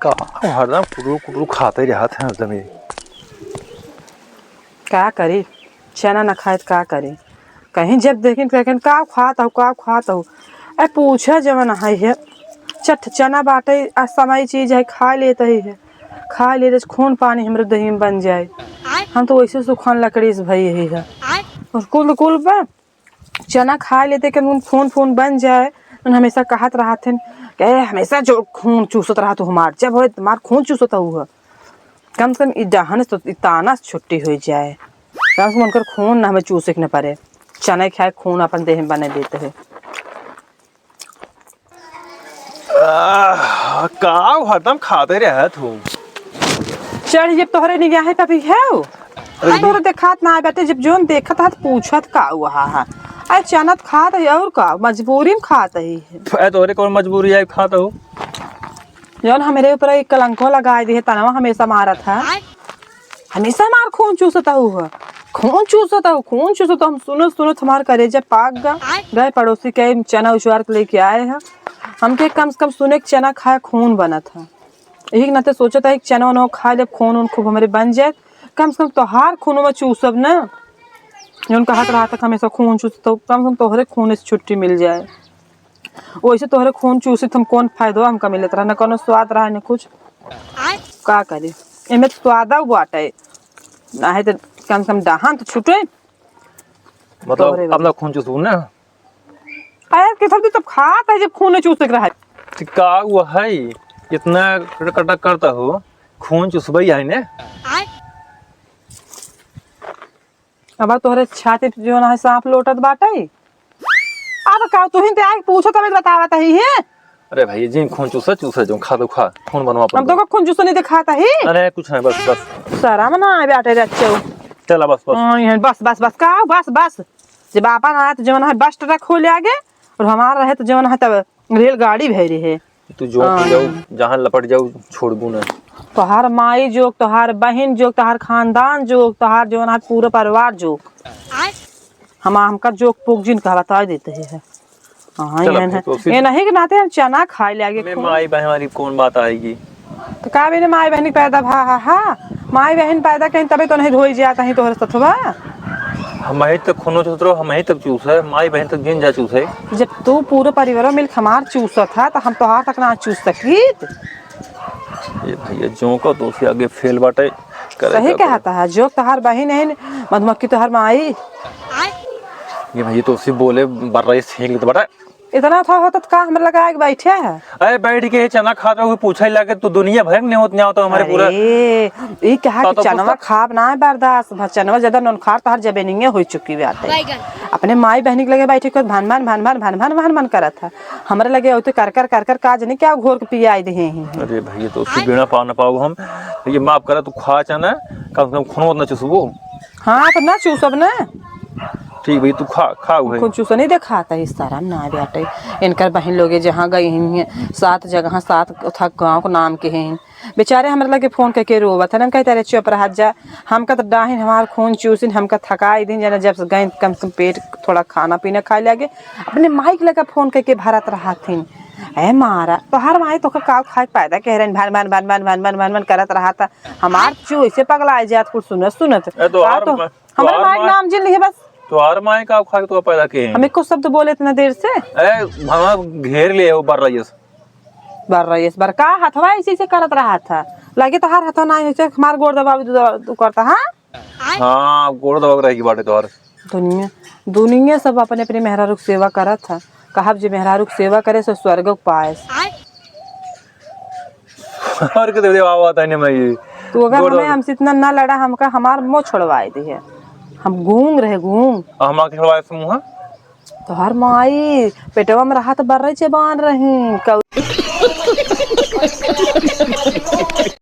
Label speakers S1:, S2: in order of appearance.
S1: का हरदम कुटरू कुटरू खाते रहत हैं एकदम।
S2: का करी चना न खाए का करे कहीं जब देखें कहें का खाता हूँ अरे पूछा जवन है चट चना बाटे असमय चीज है खा लेते ही है खा ले खून पानी हमरे दही में बन जाए। हम तो वैसे सुखान लकड़ी से भई यही है और कुल कुल बा चना खा लेते कि खून खून बन जाए। हमेशा कहत रहा थे कि हमेशा जो खून चूसत रहा तो हमार जब हो तुम्हार खून चूसत हुआ कम से कम दहन तो ताना छुट्टी हो जाए कम से कम उनकर खून ना हमें चूसे न पड़े। चना खाए खून अपन देह में बने देते है।
S1: का हरदम खाते रहत हूँ।
S2: चढ़ जब तोहरे निगाह है तभी है तोहरे देखात ना बेटे जब जोन देखत है पूछत का हुआ है अरे चनत खात है और का मजबूरी में खात है।
S1: तोरे कौन मजबूरी है खाता हो
S2: जौन हमारे ऊपर एक कलंको लगाए दी है तनवा हमेशा मारत है हमेशा मार खून चूसता हुआ खून चूसता हम सुनो हमारे करेजा पाक गए पड़ोसी के चना उछवार के लेके आए हैं हमके कम से कम सुने चना खाए खून बना था यही नाते सोचा था एक चना उना खा जब खून उन खूब हमारे बन जाए कम से कम तोहार खून में चूसब न जो कहत रहा था हमेशा खून चूसता कम से कम तोहरे खून से छुट्टी मिल जाए। वैसे तोहरे खून चूसे हम कौन फायदा हमका मिलत रहा न कोनो स्वाद रहा न कुछ का करे इनमें स्वाद बाटे ना है तो कम से कम दहन तो छूटे
S1: मतलब अपना खून चूसू ना
S2: अरे किधर तब खाता है जब खून चूस रहा है
S1: का हुआ है इतना कटक करता हो खून चूसबई है ने
S2: अब तोहरे छाती जो ना है सांप लोटत बाटे अब का तू ही आके पूछो तब बतावत है।
S1: अरे भाई जी खून चूसा जो खा दो खा खून बनवा
S2: हम तो खून चूस नहीं दिखाता है।
S1: अरे कुछ नहीं बस
S2: सारा मना बेटे रच्चो
S1: चला
S2: बस का बस जब आपन आया तो जवन है बस ट्रक खोले आगे और हमारा रहे तो जवन है तब रेलगाड़ी भेरी है
S1: तू जो जाओ जहाँ लपट जाओ छोड़बू ना
S2: तोहार माई जोग तोहार बहन जोग तोहार खानदान जोग तोहार जवन है पूरा परिवार जोग हमका जोग पुग जिन का बता देते है। हाँ ये नहीं कि नाते हम चना खाए ले आगे
S1: माई बहन वाली कौन बात आएगी
S2: तो का भी माई बहन पैदा हा माई बहन पैदा कहीं तभी तो नहीं धोई जाता ही तोहर सथवा
S1: हम तक खूनो चूस रहो हम तक चूस है माई बहन तक जिन जा चूस है
S2: जब तू पूरा परिवार मिल हमार चूसत था तो हम तोहार तक ना चूस सकी
S1: ये भैया जो का दोषी आगे फेल बाटे
S2: सही कहता है जो तोहार बहन है मधुमक्खी तोहार माई
S1: ये भैया तो उसी बोले बर्रा सेंक लेते बटा
S2: इतना था होता तो का हमरा लगा के बैठे है
S1: अरे बैठ के चना खा रहा पूछा ही लगे तू दुनिया भर नहीं होता हमारे पूरा
S2: ये कहा कि चनवा खाब ना है बर्दाश्त चनवा ज्यादा नॉन खार तो हर जबे नहीं हो चुकी बात अपने माई बहनी के लगे बैठे कर भान करत था हमारे लगे होते कर काज नहीं क्या घोर के पिया दे हैं।
S1: अरे भैया तो उससे बिना पाओ ना पाओ हम ये माफ करा तू खा चना कम से कम खून ना चूसबो हाँ
S2: तो ना चूसब ना
S1: ठीक भाई तू खा हुए
S2: कुछ चूसा नहीं दिखाता इस तरह ना बेटे इनकर बहन लोग जहाँ गई हैं 7 जगह 7 गाँव के नाम के हैं बेचारे हमारे लगे फोन करके रोवत है ना कहते अरे चुप रह जा हमका तो डाहिन हमार खून चूसिन हमका थकाई दिन जना जब गए कम से कम पेट थोड़ा खाना पीना खाए लगे अपने माई के लगा फोन करके भरत रहा थी ए मारा तो हर माई तो का खाए पैदा कह रहे भान करत रहा था हमार चू ऐसे पगला जात कुछ सुनत हमारे माई नाम जिन लिए बस
S1: तो हर माए का खा के तो पैदा किए
S2: हमें कुछ शब्द बोले इतना देर से
S1: घेर लिए हो बर
S2: रही बार का हथवा इसी से करत रहा था लगे तो हर हथवा ना हमार गोड़ दबा करता
S1: हाँ गोड़ दबा रहेगी बाटे तो हर
S2: दुनिया सब अपने अपने मेहरारू की सेवा करत था कहा जो मेहरारू की सेवा करे सो स्वर्ग पाए
S1: और के देव आवत है मैं
S2: तो अगर हमें हमसे इतना ना लड़ा हमका हमार मुंह छोड़वाए दी है हम गूंग
S1: हमारे छोड़वाए से मुंह
S2: तो हर माई पेटवा में रहा तो बर रही बांध रही